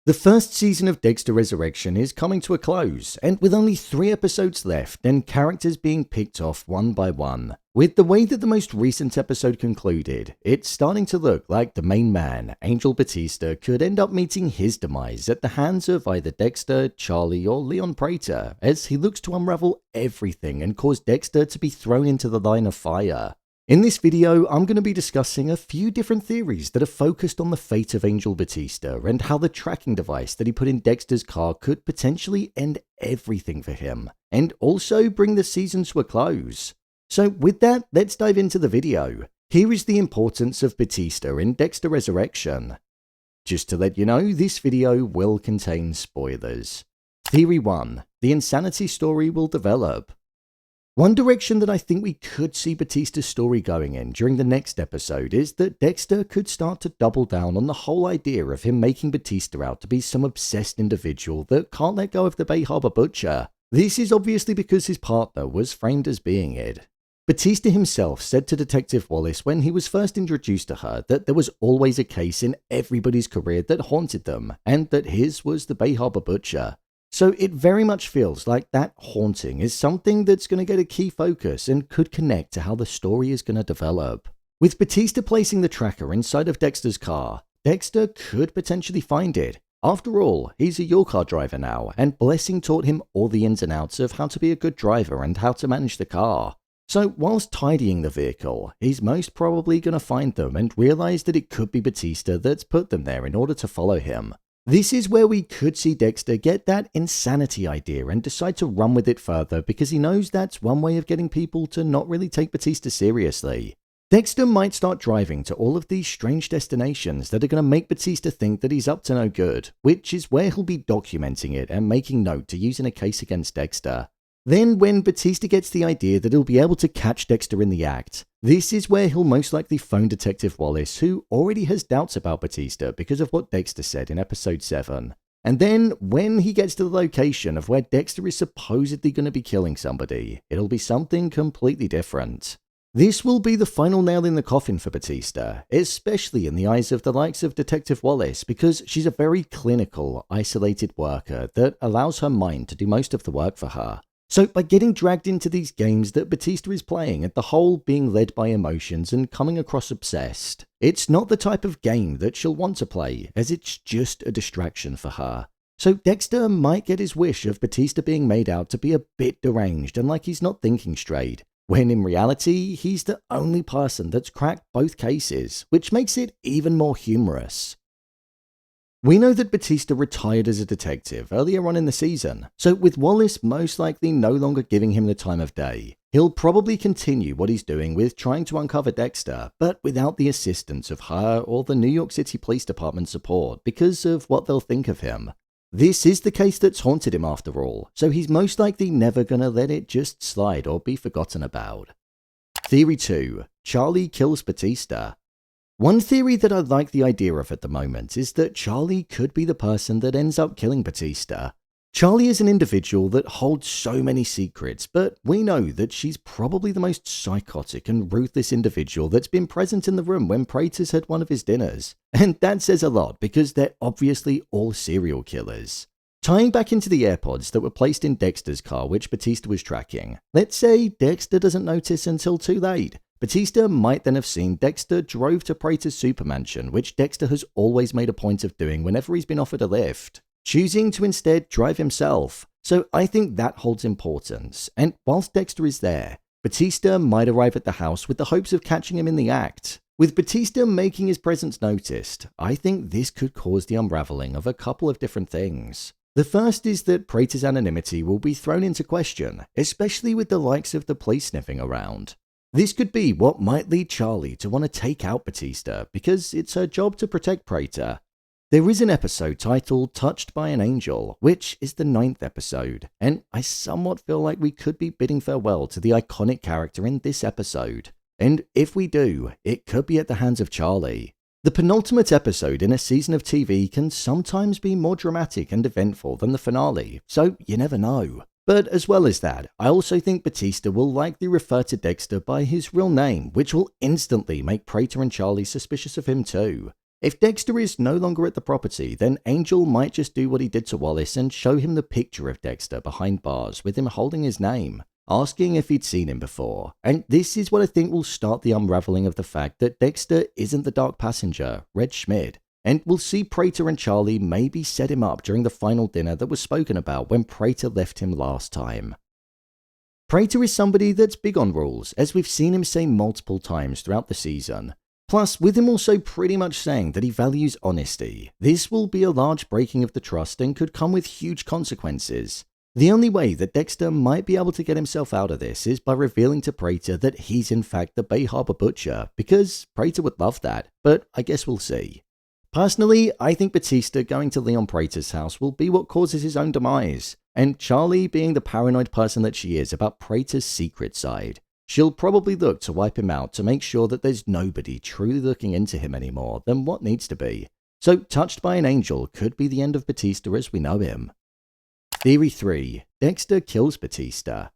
The first season of Dexter Resurrection is coming to a close, and with only 3 episodes left and characters being picked off one by one. With the way that the most recent episode concluded, it's starting to look like the main man, Angel Batista, could end up meeting his demise at the hands of either Dexter, Charley, or Leon Prater, as he looks to unravel everything and cause Dexter to be thrown into the line of fire. In this video, I'm going to be discussing a few different theories that are focused on the fate of Angel Batista and how the tracking device that he put in Dexter's car could potentially end everything for him, and also bring the season to a close. So with that, let's dive into the video. Here is the importance of Batista in Dexter Resurrection. Just to let you know, this video will contain spoilers. Theory 1. The insanity story will develop. One direction that I think we could see Batista's story going in during the next episode is that Dexter could start to double down on the whole idea of him making Batista out to be some obsessed individual that can't let go of the Bay Harbour Butcher. This is obviously because his partner was framed as being it. Batista himself said to Detective Wallace when he was first introduced to her that there was always a case in everybody's career that haunted them, and that his was the Bay Harbour Butcher. So it very much feels like that haunting is something that's going to get a key focus and could connect to how the story is going to develop. With Batista placing the tracker inside of Dexter's car, Dexter could potentially find it. After all, he's a your car driver now, and Blessing taught him all the ins and outs of how to be a good driver and how to manage the car. So whilst tidying the vehicle, he's most probably going to find them and realize that it could be Batista that's put them there in order to follow him. This is where we could see Dexter get that insanity idea and decide to run with it further because he knows that's one way of getting people to not really take Batista seriously. Dexter might start driving to all of these strange destinations that are going to make Batista think that he's up to no good, which is where he'll be documenting it and making note to use in a case against Dexter. Then when Batista gets the idea that he'll be able to catch Dexter in the act, this is where he'll most likely phone Detective Wallace, who already has doubts about Batista because of what Dexter said in episode 7. And then when he gets to the location of where Dexter is supposedly going to be killing somebody, it'll be something completely different. This will be the final nail in the coffin for Batista, especially in the eyes of the likes of Detective Wallace, because she's a very clinical, isolated worker that allows her mind to do most of the work for her. So by getting dragged into these games that Batista is playing and the whole being led by emotions and coming across obsessed, it's not the type of game that she'll want to play, as it's just a distraction for her. So Dexter might get his wish of Batista being made out to be a bit deranged and like he's not thinking straight, when in reality he's the only person that's cracked both cases, which makes it even more humorous. We know that Batista retired as a detective earlier on in the season, so with Wallace most likely no longer giving him the time of day, he'll probably continue what he's doing with trying to uncover Dexter, but without the assistance of her or the New York City Police Department support because of what they'll think of him. This is the case that's haunted him after all, so he's most likely never gonna let it just slide or be forgotten about. Theory 2. Charley kills Batista. One theory that I like the idea of at the moment is that Charley could be the person that ends up killing Batista. Charley is an individual that holds so many secrets, but we know that she's probably the most psychotic and ruthless individual that's been present in the room when Prater's had one of his dinners. And that says a lot because they're obviously all serial killers. Tying back into the AirPods that were placed in Dexter's car which Batista was tracking, let's say Dexter doesn't notice until too late. Batista might then have seen Dexter drove to Prater's supermansion, which Dexter has always made a point of doing whenever he's been offered a lift, choosing to instead drive himself. So I think that holds importance, and whilst Dexter is there, Batista might arrive at the house with the hopes of catching him in the act. With Batista making his presence noticed, I think this could cause the unraveling of a couple of different things. The first is that Prater's anonymity will be thrown into question, especially with the likes of the police sniffing around. This could be what might lead Charley to want to take out Batista because it's her job to protect Prater. There is an episode titled Touched by an Angel, which is the 9th episode, and I somewhat feel like we could be bidding farewell to the iconic character in this episode. And if we do, it could be at the hands of Charley. The penultimate episode in a season of TV can sometimes be more dramatic and eventful than the finale, so you never know. But as well as that, I also think Batista will likely refer to Dexter by his real name, which will instantly make Prater and Charley suspicious of him too. If Dexter is no longer at the property, then Angel might just do what he did to Wallace and show him the picture of Dexter behind bars with him holding his name, asking if he'd seen him before. And this is what I think will start the unraveling of the fact that Dexter isn't the dark passenger, Red Schmid. And we'll see Prater and Charley maybe set him up during the final dinner that was spoken about when Prater left him last time. Prater is somebody that's big on rules, as we've seen him say multiple times throughout the season. Plus, with him also pretty much saying that he values honesty, this will be a large breaking of the trust and could come with huge consequences. The only way that Dexter might be able to get himself out of this is by revealing to Prater that he's in fact the Bay Harbour Butcher, because Prater would love that, but I guess we'll see. Personally, I think Batista going to Leon Prater's house will be what causes his own demise, and Charley being the paranoid person that she is about Prater's secret side. She'll probably look to wipe him out to make sure that there's nobody truly looking into him anymore than what needs to be. So touched by an angel could be the end of Batista as we know him. Theory 3. Dexter kills Batista.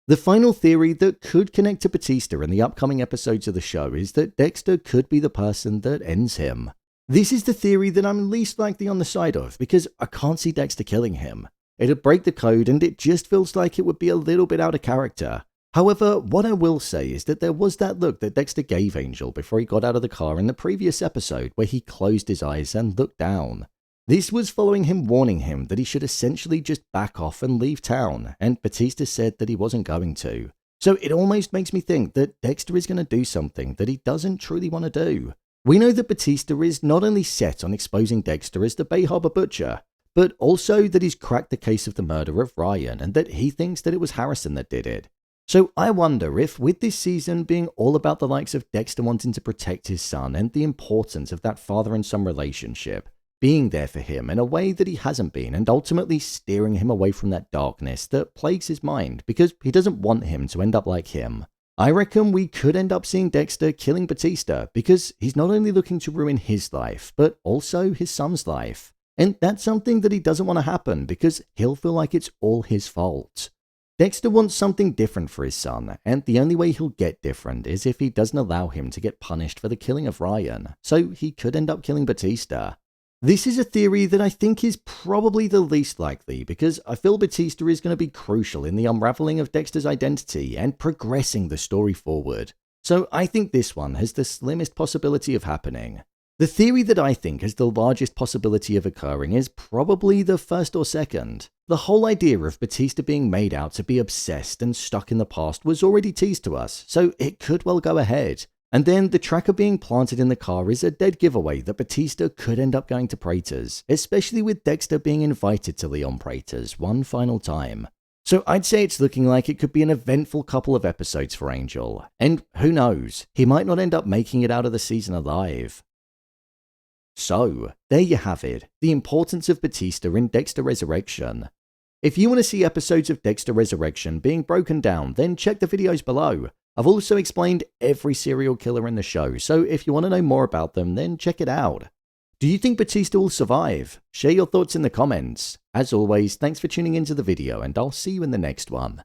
The final theory that could connect to Batista in the upcoming episodes of the show is that Dexter could be the person that ends him. This is the theory that I'm least likely on the side of because I can't see Dexter killing him. It'd break the code and it just feels like it would be a little bit out of character. However, what I will say is that there was that look that Dexter gave Angel before he got out of the car in the previous episode where he closed his eyes and looked down. This was following him warning him that he should essentially just back off and leave town, and Batista said that he wasn't going to. So it almost makes me think that Dexter is going to do something that he doesn't truly want to do. We know that Batista is not only set on exposing Dexter as the Bay Harbour Butcher, but also that he's cracked the case of the murder of Ryan and that he thinks that it was Harrison that did it. So I wonder if, with this season being all about the likes of Dexter wanting to protect his son and the importance of that father and son relationship, being there for him in a way that he hasn't been and ultimately steering him away from that darkness that plagues his mind because he doesn't want him to end up like him. I reckon we could end up seeing Dexter killing Batista because he's not only looking to ruin his life, but also his son's life. And that's something that he doesn't want to happen because he'll feel like it's all his fault. Dexter wants something different for his son, and the only way he'll get different is if he doesn't allow him to get punished for the killing of Ryan, so he could end up killing Batista. This is a theory that I think is probably the least likely because I feel Batista is going to be crucial in the unraveling of Dexter's identity and progressing the story forward. So I think this one has the slimmest possibility of happening. The theory that I think has the largest possibility of occurring is probably the first or second. The whole idea of Batista being made out to be obsessed and stuck in the past was already teased to us, so it could well go ahead. And then the tracker being planted in the car is a dead giveaway that Batista could end up going to Prater's, especially with Dexter being invited to Leon Prater's one final time. So I'd say it's looking like it could be an eventful couple of episodes for Angel, and who knows, he might not end up making it out of the season alive. So, there you have it, the importance of Batista in Dexter Resurrection. If you want to see episodes of Dexter Resurrection being broken down, then check the videos below. I've also explained every serial killer in the show, so if you want to know more about them, then check it out. Do you think Batista will survive? Share your thoughts in the comments. As always, thanks for tuning into the video, and I'll see you in the next one.